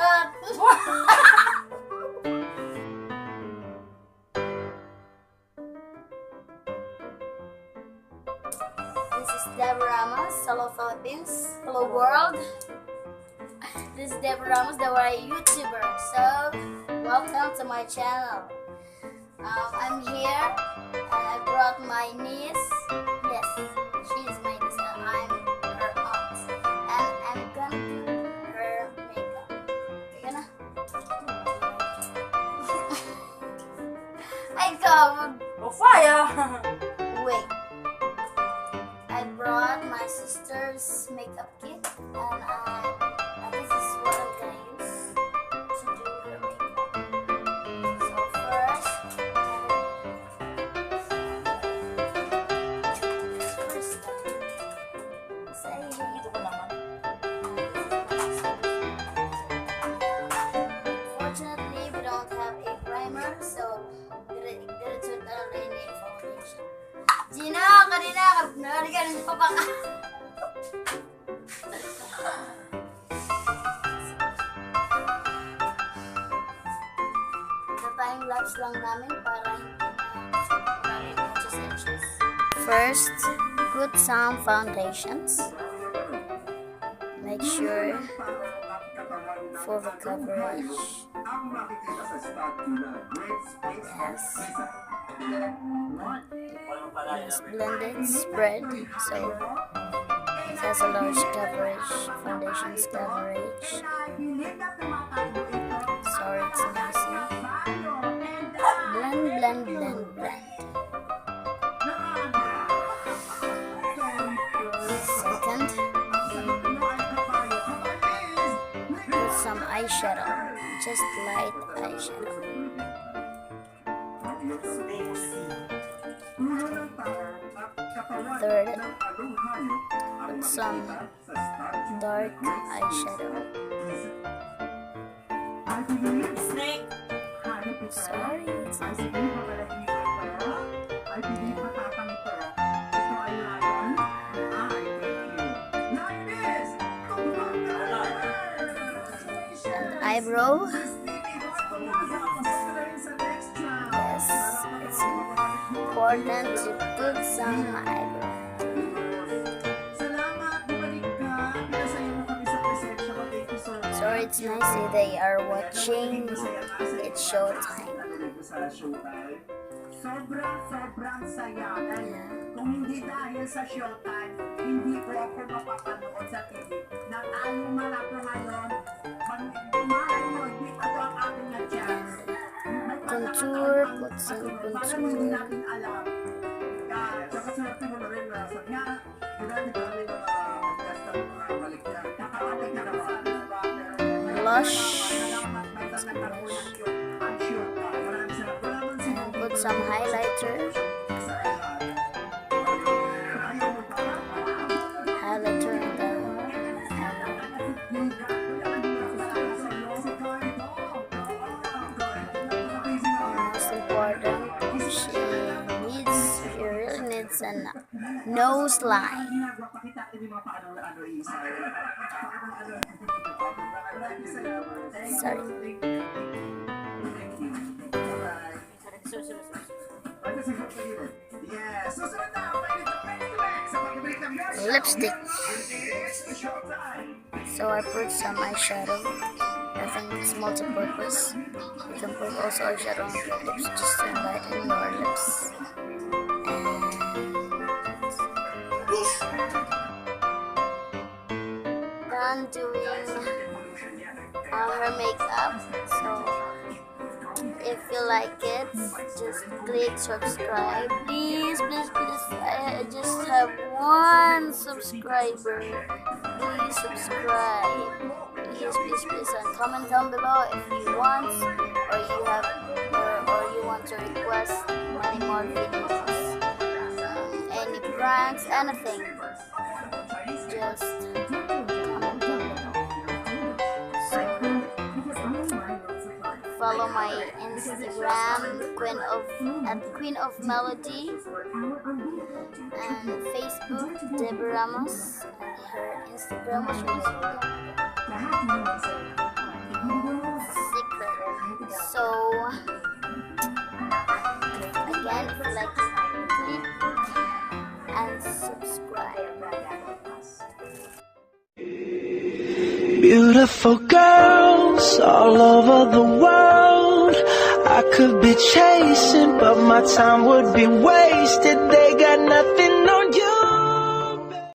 God! This is Deborah Ramos. Hello Philippines. Hello world. This is Deborah Ramos, the YouTuber. So, welcome to my channel. I'm here and I brought my niece. Yes, she's my niece and I'm her aunt. And I'm gonna do her makeup. You're gonna? I come. Oh, fire! Wait. I brought my sister's makeup kit and this is what I'm gonna use to do her makeup. So first say Ito ko naman. fortunately we don't have a primer, so diretso talaga yun yung foundation. Gina, kanina nariganin pa ba ka? Time-lapse lang namin para hindi na inches. First, put some foundations. Make sure for the coverage. Yes. It's blended, spread, so it has a large coverage, foundation's coverage. Sorry, it's noisy. Blend, blend, blend, blend. Second, put some eyeshadow, just light eyeshadow. Third, put some dark eyeshadow. Snake! Sorry, it's an eyebrow. Yes, it's important to put some eyebrow. Sorry, it's noisy. They are watching. It's showtime. Sobrang saya. Kung hindi dahil sa showtime, hindi ko ako mapapanood sa TV. Natalo man ako ngayon. Kumain mo, hindi ako ang aking na-chance. Contour, put some contour. Natin alam. Tsaka swerte mo na rin na sa kanya. Dami-dami na test ng mga balik niya. Kakabalik na naman. Blush. And put some highlighter. Highlighter in the most important, she really needs a nose line. Sorry. Lipstick. So I put some eyeshadow. I think it's multi-purpose. You can put also eyeshadow on your lips just to lighten your lips. Done doing her makeup. So if you like it, just click subscribe. Please, please, please. I just have one subscriber. Please subscribe. Please, please, please, and comment down below if you want or you want to request any more videos, any pranks, anything. Just comment down below. Follow my Instagram, Queen of Melody, and Facebook, Deborah Ramos, and her Instagram was again if you like this clip and subscribe. Beautiful girls all over the world. I could be chasing, but my time would be wasted. They got nothing